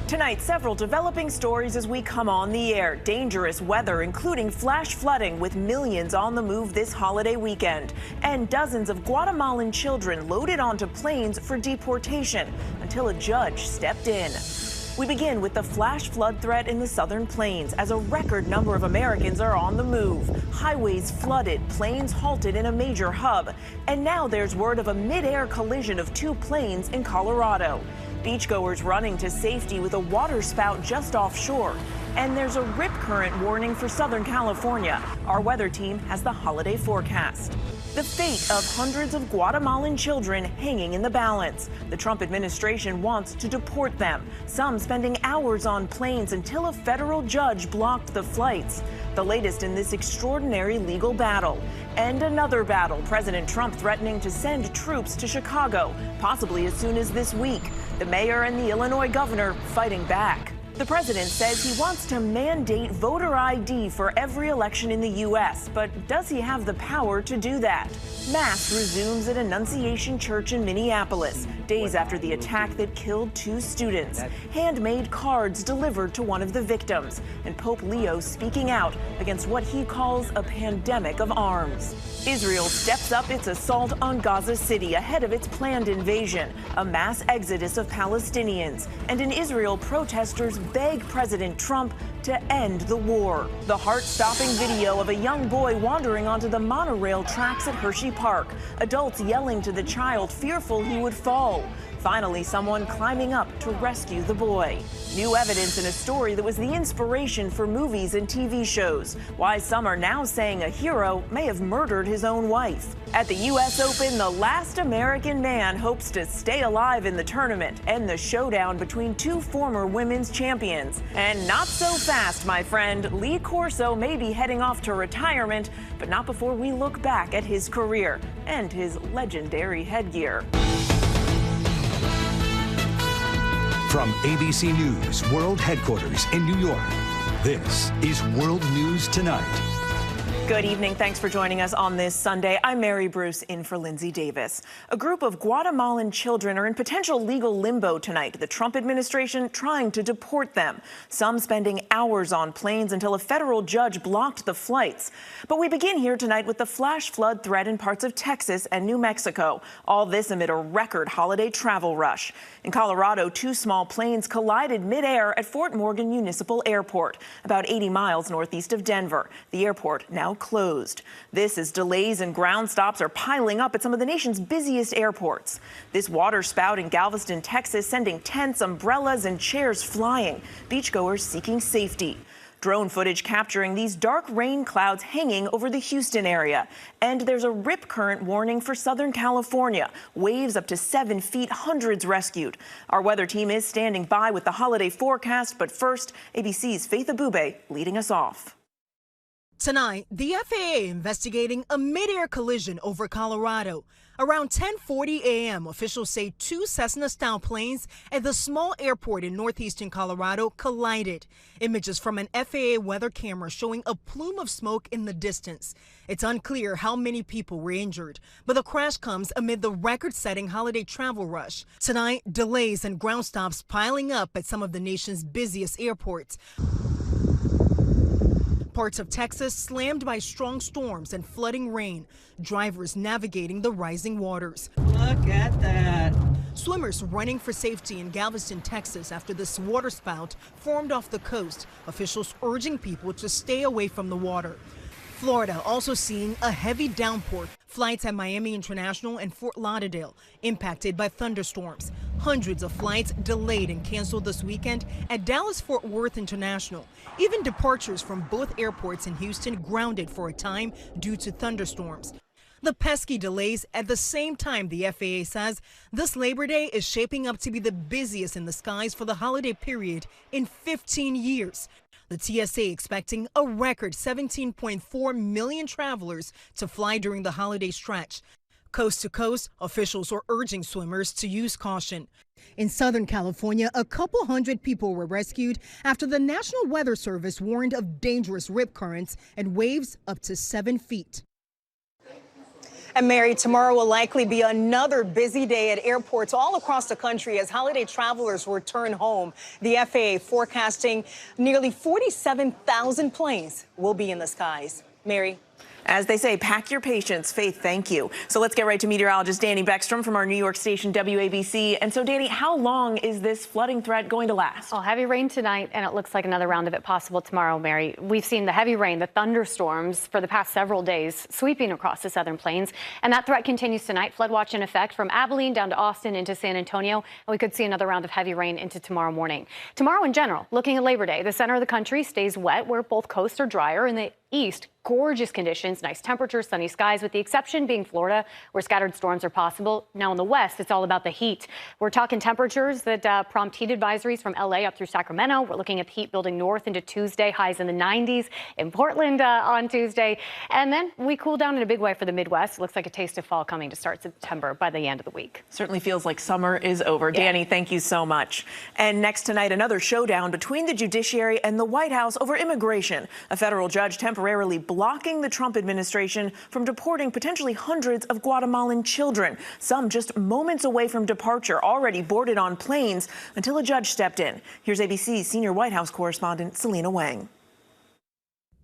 Tonight, several developing stories as we come on the air. Dangerous weather, including flash flooding with millions on the move this holiday weekend. And dozens of Guatemalan children loaded onto planes for deportation until a judge stepped in. We begin with the flash flood threat in the southern plains as a record number of Americans are on the move. Highways flooded, planes halted in a major hub. And now there's word of a mid-air collision of two planes in Colorado. Beachgoers running to safety with a waterspout just offshore. And there's a rip current warning for Southern California. Our weather team has the holiday forecast. The fate of hundreds of Guatemalan children hanging in the balance. The Trump administration wants to deport them, some spending hours on planes until a federal judge blocked the flights. The latest in this extraordinary legal battle. And another battle, President Trump threatening to send troops to Chicago, possibly as soon as this week. The mayor and the Illinois governor fighting back. The president says he wants to mandate voter ID for every election in the U.S., but does he have the power to do that? Mass resumes at Annunciation Church in Minneapolis, days after the attack that killed two students. Handmade cards delivered to one of the victims, and Pope Leo speaking out against what he calls a pandemic of arms. Israel steps up its assault on Gaza City ahead of its planned invasion, a mass exodus of Palestinians, and in Israel, protesters beg President Trump to end the war. The heart-stopping video of a young boy wandering onto the monorail tracks at Hershey Park. Adults yelling to the child, fearful he would fall. Finally, someone climbing up to rescue the boy. New evidence in a story that was the inspiration for movies and TV shows. Why some are now saying a hero may have murdered his own wife. At the U.S. Open, the last American man hopes to stay alive in the tournament and the showdown between two former women's champions. And not so fast, my friend. Lee Corso may be heading off to retirement, but not before we look back at his career and his legendary headgear. From ABC News World Headquarters in New York, this is World News Tonight. Good evening. Thanks for joining us on this Sunday. I'm Mary Bruce in for Lindsay Davis. A group of Guatemalan children are in potential legal limbo tonight. The Trump administration trying to deport them. Some spending hours on planes until a federal judge blocked the flights. But we begin here tonight with the flash flood threat in parts of Texas and New Mexico. All this amid a record holiday travel rush. In Colorado, two small planes collided midair at Fort Morgan Municipal Airport, about 80 miles northeast of Denver. The airport now closed. This as delays and ground stops are piling up at some of the nation's busiest airports. This water spout in Galveston, Texas, sending tents, umbrellas, and chairs flying. Beachgoers seeking safety. Drone footage capturing these dark rain clouds hanging over the Houston area. And there's a rip current warning for Southern California. Waves up to 7 feet, hundreds rescued. Our weather team is standing by with the holiday forecast. But first, ABC's Faith Abube leading us off. Tonight, the FAA investigating a mid-air collision over Colorado. Around 10:40 a.m., officials say two Cessna-style planes at the small airport in northeastern Colorado collided. Images from an FAA weather camera showing a plume of smoke in the distance. It's unclear how many people were injured, but the crash comes amid the record-setting holiday travel rush. Tonight, delays and ground stops piling up at some of the nation's busiest airports. Parts of Texas slammed by strong storms and flooding rain. Drivers navigating the rising waters. Look at that. Swimmers running for safety in Galveston, Texas after this waterspout formed off the coast. Officials urging people to stay away from the water. Florida also seeing a heavy downpour. Flights at Miami International and Fort Lauderdale impacted by thunderstorms. Hundreds of flights delayed and canceled this weekend at Dallas-Fort Worth International. Even departures from both airports in Houston grounded for a time due to thunderstorms. The pesky delays at the same time the FAA says this Labor Day is shaping up to be the busiest in the skies for the holiday period in 15 years. The TSA expecting a record 17.4 million travelers to fly during the holiday stretch. Coast to coast, officials are urging swimmers to use caution. In Southern California, a couple hundred people were rescued after the National Weather Service warned of dangerous rip currents and waves up to 7 feet. And Mary, tomorrow will likely be another busy day at airports all across the country as holiday travelers return home. The FAA forecasting nearly 47,000 planes will be in the skies. Mary. As they say, pack your patience. Faith, thank you. So let's get right to meteorologist Danny Beckstrom from our New York station WABC. And so, Danny, how long is this flooding threat going to last? Well, heavy rain tonight, and it looks like another round of it possible tomorrow, Mary. We've seen the heavy rain, the thunderstorms for the past several days sweeping across the southern plains. And that threat continues tonight. Flood watch in effect from Abilene down to Austin into San Antonio. And we could see another round of heavy rain into tomorrow morning. Tomorrow in general, looking at Labor Day, the center of the country stays wet where both coasts are drier. In the east, gorgeous conditions, nice temperatures, sunny skies, with the exception being Florida, where scattered storms are possible. Now in the west, it's all about the heat. We're talking temperatures that prompt heat advisories from LA up through Sacramento. We're looking at the heat building north into Tuesday, highs in the 90s in Portland on Tuesday. And then we cool down in a big way for the Midwest. It looks like a taste of fall coming to start September by the end of the week. Certainly feels like summer is over. Yeah. Danny, thank you so much. And next tonight, another showdown between the judiciary and the White House over immigration. A federal judge temporarily blocking the Trump administration from deporting potentially hundreds of Guatemalan children, some just moments away from departure, already boarded on planes, until a judge stepped in. Here's ABC's senior White House correspondent Selena Wang.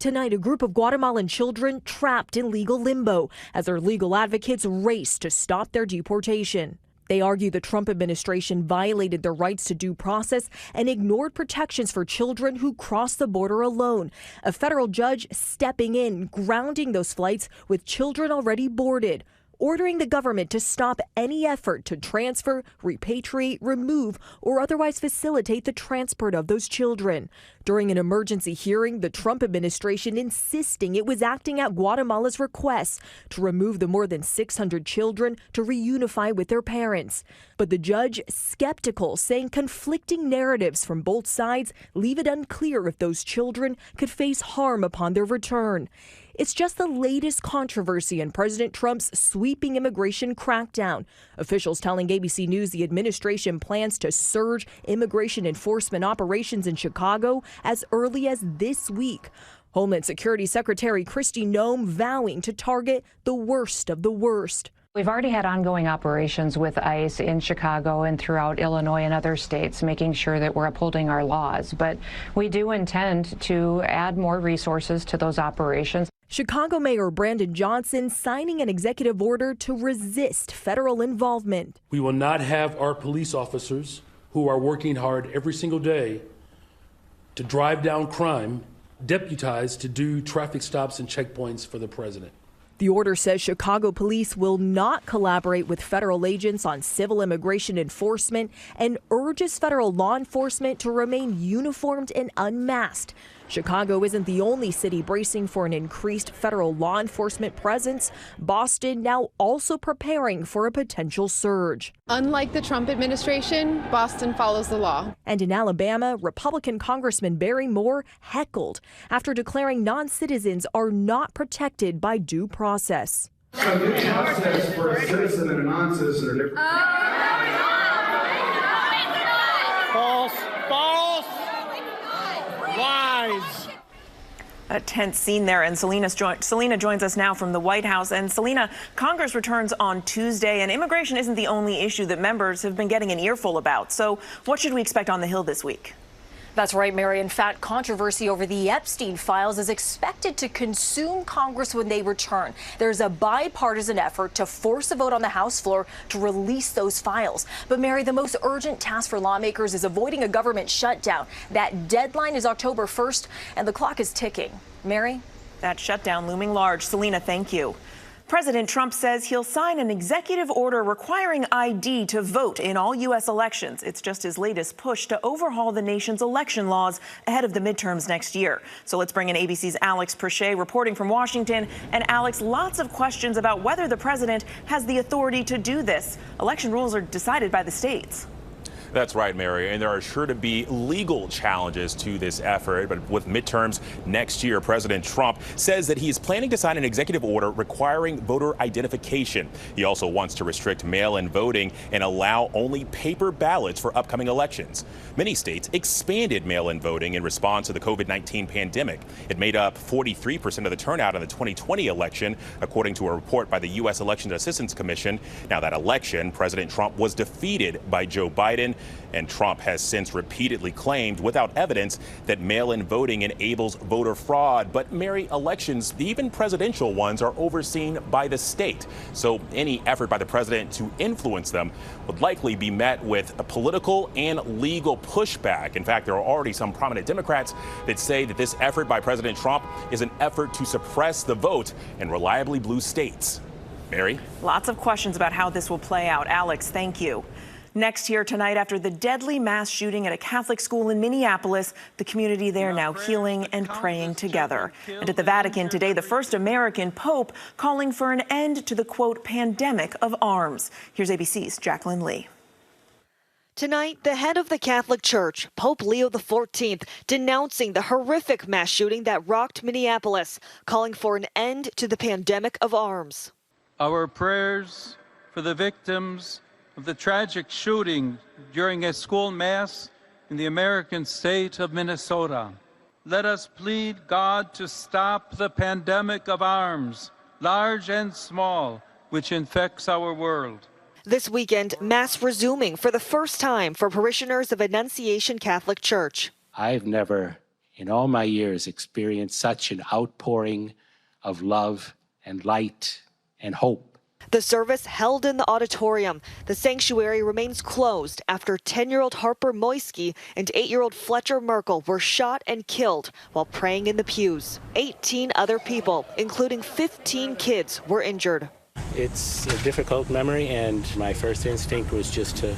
Tonight, a group of Guatemalan children trapped in legal limbo as their legal advocates race to stop their deportation. They argue the Trump administration violated their rights to due process and ignored protections for children who cross the border alone. A federal judge stepping in, grounding those flights with children already boarded, ordering the government to stop any effort to transfer, repatriate, remove, or otherwise facilitate the transport of those children. During an emergency hearing, the Trump administration insisting it was acting at Guatemala's request to remove the more than 600 children to reunify with their parents. But the judge skeptical, saying conflicting narratives from both sides leave it unclear if those children could face harm upon their return. It's just the latest controversy in President Trump's sweeping immigration crackdown. Officials telling ABC News the administration plans to surge immigration enforcement operations in Chicago as early as this week. Homeland Security Secretary Kristi Noem vowing to target the worst of the worst. We've already had ongoing operations with ICE in Chicago and throughout Illinois and other states, making sure that we're upholding our laws. But we do intend to add more resources to those operations. Chicago Mayor Brandon Johnson signing an executive order to resist federal involvement. We will not have our police officers, who are working hard every single day to drive down crime, deputized to do traffic stops and checkpoints for the president. The order says Chicago police will not collaborate with federal agents on civil immigration enforcement and urges federal law enforcement to remain uniformed and unmasked. Chicago isn't the only city bracing for an increased federal law enforcement presence. Boston now also preparing for a potential surge. Unlike the Trump administration, Boston follows the law. And in Alabama, Republican Congressman Barry Moore heckled after declaring non-citizens are not protected by due process. So due process for a citizen and a non-citizen are different. False. False. Lies. A tense scene there, and Selena joins us now from the White House. And Selena, Congress returns on Tuesday, and immigration isn't the only issue that members have been getting an earful about. So what should we expect on the Hill this week? That's right, Mary. In fact, controversy over the Epstein files is expected to consume Congress when they return. There's a bipartisan effort to force a vote on the House floor to release those files. But, Mary, the most urgent task for lawmakers is avoiding a government shutdown. That deadline is October 1st, and the clock is ticking. Mary? That shutdown looming large. Selena, thank you. President Trump says he'll sign an executive order requiring ID to vote in all U.S. elections. It's just his latest push to overhaul the nation's election laws ahead of the midterms next year. So let's bring in ABC's Alex Perche reporting from Washington. And Alex, lots of questions about whether the president has the authority to do this. Election rules are decided by the states. That's right, Mary. And there are sure to be legal challenges to this effort. But with midterms next year, President Trump says that he is planning to sign an executive order requiring voter identification. He also wants to restrict mail-in voting and allow only paper ballots for upcoming elections. Many states expanded mail-in voting in response to the COVID-19 pandemic. It made up 43% of the turnout in the 2020 election, according to a report by the U.S. Election Assistance Commission. Now, that election, President Trump was defeated by Joe Biden, and Trump has since repeatedly claimed without evidence that mail-in voting enables voter fraud. But Mary, elections, even presidential ones, are overseen by the state. So any effort by the president to influence them would likely be met with a political and legal pushback. In fact, there are already some prominent Democrats that say that this effort by President Trump is an effort to suppress the vote in reliably blue states. Mary? Lots of questions about how this will play out. Alex, thank you. Next here tonight, after the deadly mass shooting at a Catholic school in Minneapolis, the community there now healing and praying together. And at the Vatican today, the first American pope calling for an end to the, quote, pandemic of arms. Here's ABC's Jacqueline Lee. Tonight, the head of the Catholic Church, Pope Leo XIV, denouncing the horrific mass shooting that rocked Minneapolis, calling for an end to the pandemic of arms. Our prayers for the victims of the tragic shooting during a school mass in the American state of Minnesota. Let us plead God to stop the pandemic of arms, large and small, which infects our world. This weekend, Mass resuming for the first time for parishioners of Annunciation Catholic Church. I've never, in all my years, experienced such an outpouring of love and light and hope. The service held in the auditorium. The sanctuary remains closed after 10-year-old Harper Moisky and 8-year-old Fletcher Merkel were shot and killed while praying in the pews. 18 other people, including 15 kids, were injured. It's a difficult memory, and my first instinct was just to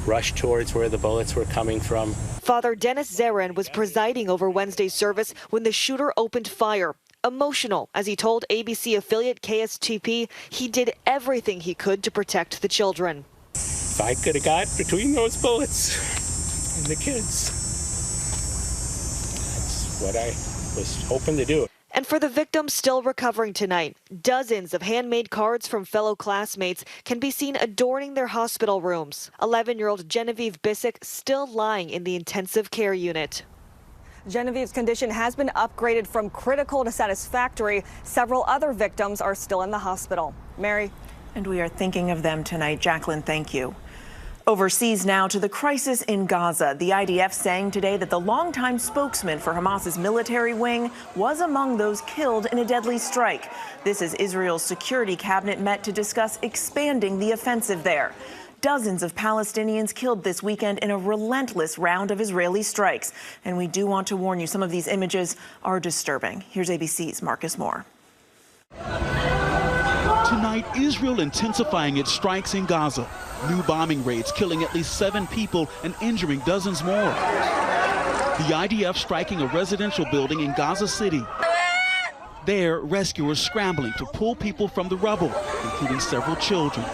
rush towards where the bullets were coming from. Father Dennis Zarin was presiding over Wednesday's service when the shooter opened fire. Emotional, as he told ABC affiliate KSTP, he did everything he could to protect the children. If I could have got between those bullets and the kids, that's what I was hoping to do. And for the victims still recovering tonight, dozens of handmade cards from fellow classmates can be seen adorning their hospital rooms. 11-year-old Genevieve Bissick still lying in the intensive care unit. Genevieve's condition has been upgraded from critical to satisfactory. Several other victims are still in the hospital. Mary? And we are thinking of them tonight. Jacqueline, thank you. Overseas now to the crisis in Gaza. The IDF saying today that the longtime spokesman for Hamas's military wing was among those killed in a deadly strike. This as Israel's security cabinet met to discuss expanding the offensive there. Dozens of Palestinians killed this weekend in a relentless round of Israeli strikes. And we do want to warn you, some of these images are disturbing. Here's ABC's Marcus Moore. Tonight, Israel intensifying its strikes in Gaza. New bombing raids killing at least 7 people and injuring dozens more. The IDF striking a residential building in Gaza City. There, rescuers scrambling to pull people from the rubble, including several children.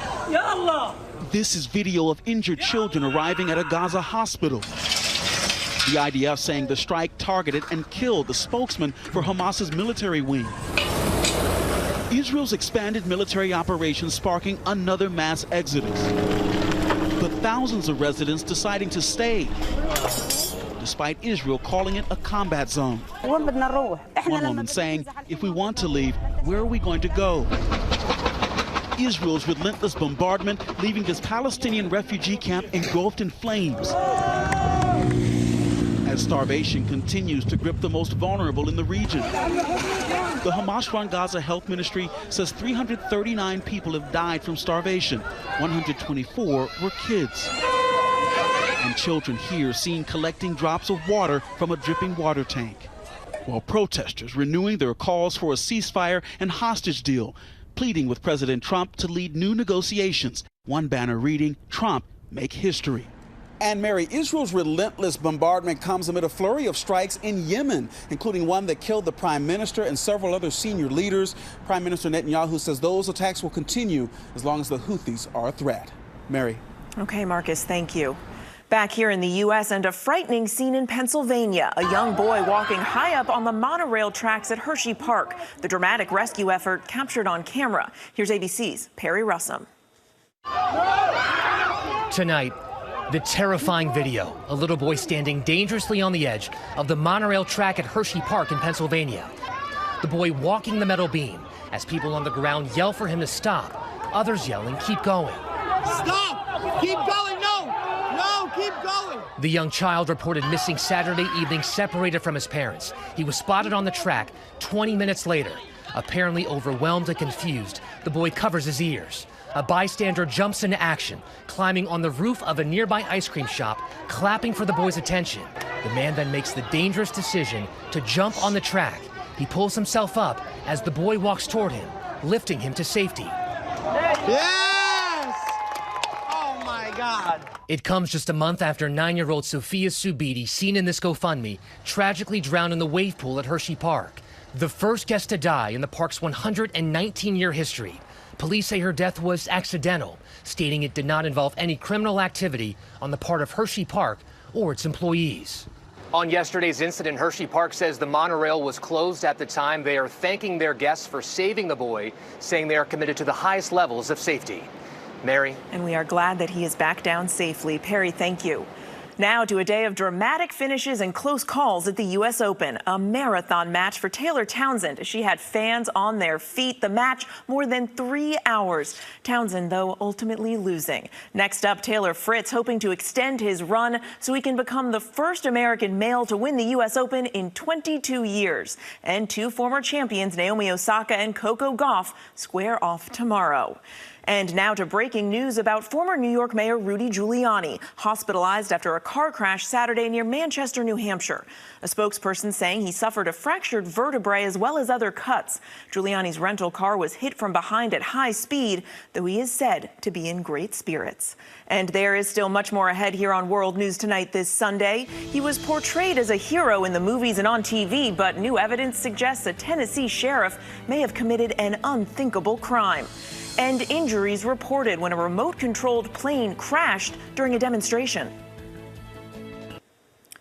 This is video of injured children arriving at a Gaza hospital. The IDF saying the strike targeted and killed the spokesman for Hamas's military wing. Israel's expanded military operations sparking another mass exodus. But thousands of residents deciding to stay, despite Israel calling it a combat zone. One woman saying, if we want to leave, where are we going to go? Israel's relentless bombardment leaving this Palestinian refugee camp engulfed in flames. As starvation continues to grip the most vulnerable in the region. The Hamas-run Gaza Health Ministry says 339 people have died from starvation. 124 were kids. And children here seen collecting drops of water from a dripping water tank. While protesters renewing their calls for a ceasefire and hostage deal, pleading with President Trump to lead new negotiations. One banner reading, Trump, make history. And Mary, Israel's relentless bombardment comes amid a flurry of strikes in Yemen, including one that killed the prime minister and several other senior leaders. Prime Minister Netanyahu says those attacks will continue as long as the Houthis are a threat. Mary. Okay, Marcus, thank you. Back here in the U.S. and a frightening scene in Pennsylvania. A young boy walking high up on the monorail tracks at Hershey Park. The dramatic rescue effort captured on camera. Here's ABC's Perry Russum. Tonight, the terrifying video. A little boy standing dangerously on the edge of the monorail track at Hershey Park in Pennsylvania. The boy walking the metal beam as people on the ground yell for him to stop. Others yelling, "Keep going." Stop! Keep going! No, keep going! The young child reported missing Saturday evening, separated from his parents. He was spotted on the track 20 minutes later. Apparently overwhelmed and confused, the boy covers his ears. A bystander jumps into action, climbing on the roof of a nearby ice cream shop, clapping for the boy's attention. The man then makes the dangerous decision to jump on the track. He pulls himself up as the boy walks toward him, lifting him to safety. Yes! Oh my God. It comes just a month after 9-year-old Sophia Subidi, seen in this GoFundMe, tragically drowned in the wave pool at Hershey Park. The first guest to die in the park's 119-year history. Police say her death was accidental, stating it did not involve any criminal activity on the part of Hershey Park or its employees. On yesterday's incident, Hershey Park says the monorail was closed at the time. They are thanking their guests for saving the boy, saying they are committed to the highest levels of safety. Mary. And we are glad that he is back down safely. Perry, thank you. Now to a day of dramatic finishes and close calls at the U.S. Open. A marathon match for Taylor Townsend. She had fans on their feet. The match more than 3 hours. Townsend, though, ultimately losing. Next up, Taylor Fritz hoping to extend his run so he can become the first American male to win the U.S. Open in 22 years. And two former champions, Naomi Osaka and Coco Gauff, square off tomorrow. And now to breaking news about former New York Mayor Rudy Giuliani, hospitalized after a car crash Saturday near Manchester, New Hampshire. A spokesperson saying he suffered a fractured vertebrae as well as other cuts. Giuliani's rental car was hit from behind at high speed, though he is said to be in great spirits. And there is still much more ahead here on World News Tonight this Sunday. He was portrayed as a hero in the movies and on TV, but new evidence suggests a Tennessee sheriff may have committed an unthinkable crime. And injuries reported when a remote-controlled plane crashed during a demonstration.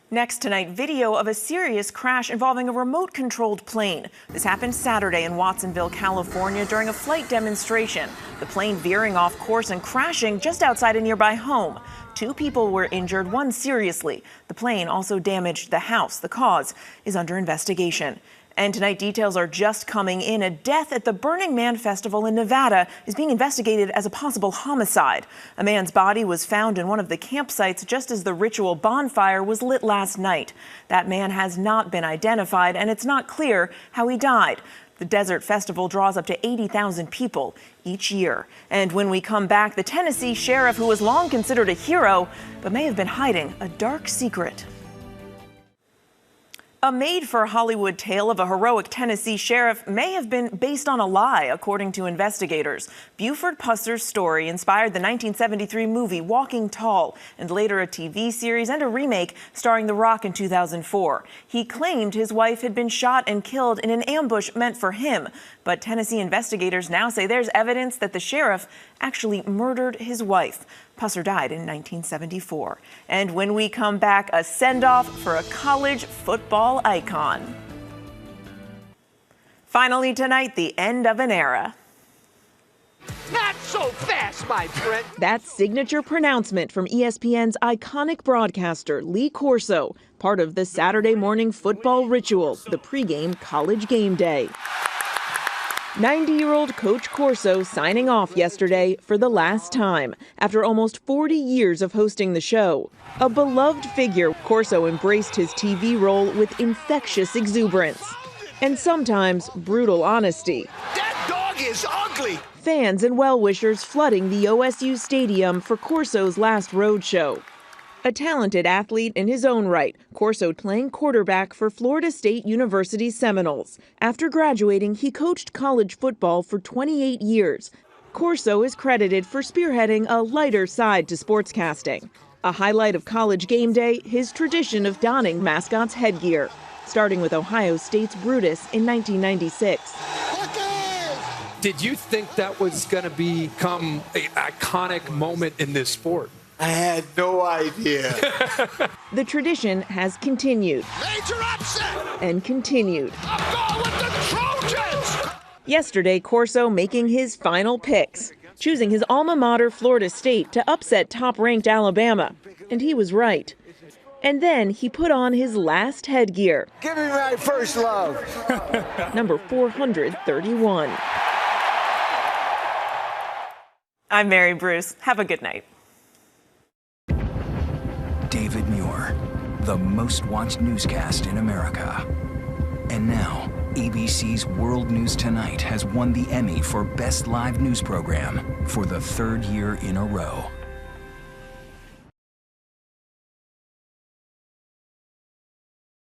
Next tonight, video of a serious crash involving a remote-controlled plane. This happened Saturday in Watsonville, California, during a flight demonstration. The plane veering off course and crashing just outside a nearby home. 2 people were injured, 1 seriously. The plane also damaged the house. The cause is under investigation. And tonight, details are just coming in. A death at the Burning Man Festival in Nevada is being investigated as a possible homicide. A man's body was found in one of the campsites just as the ritual bonfire was lit last night. That man has not been identified, and it's not clear how he died. The Desert Festival draws up to 80,000 people each year. And when we come back, the Tennessee sheriff, who was long considered a hero, but may have been hiding a dark secret. A made-for-Hollywood tale of a heroic Tennessee sheriff may have been based on a lie, according to investigators. Buford Pusser's story inspired the 1973 movie Walking Tall, and later a TV series and a remake starring The Rock in 2004. He claimed his wife had been shot and killed in an ambush meant for him, but Tennessee investigators now say there's evidence that the sheriff actually murdered his wife. Pusser died in 1974. And when we come back, a send-off for a college football icon. Finally tonight, the end of an era. Not so fast, my friend. That signature pronouncement from ESPN's iconic broadcaster, Lee Corso, part of the Saturday morning football ritual, the pregame College Game Day. 90-year-old Coach Corso signing off yesterday for the last time after almost 40 years of hosting the show. A beloved figure, Corso embraced his TV role with infectious exuberance and sometimes brutal honesty. That dog is ugly. Fans and well-wishers flooding the OSU stadium for Corso's last road show. A talented athlete in his own right, Corso playing quarterback for Florida State University Seminoles. After graduating, he coached college football for 28 years. Corso is credited for spearheading a lighter side to sportscasting. A highlight of College Game Day, his tradition of donning mascots' headgear, starting with Ohio State's Brutus in 1996. Did you think that was going to become an iconic moment in this sport? I had no idea. The tradition has continued. Major upset! And continued. I'm going with the Trojans! Yesterday, Corso making his final picks, choosing his alma mater, Florida State, to upset top-ranked Alabama. And he was right. And then he put on his last headgear. Give me my first love. Number 431. I'm Mary Bruce. Have a good night. David Muir, the most watched newscast in America. And now, ABC's World News Tonight has won the Emmy for Best Live News Program for the third year in a row.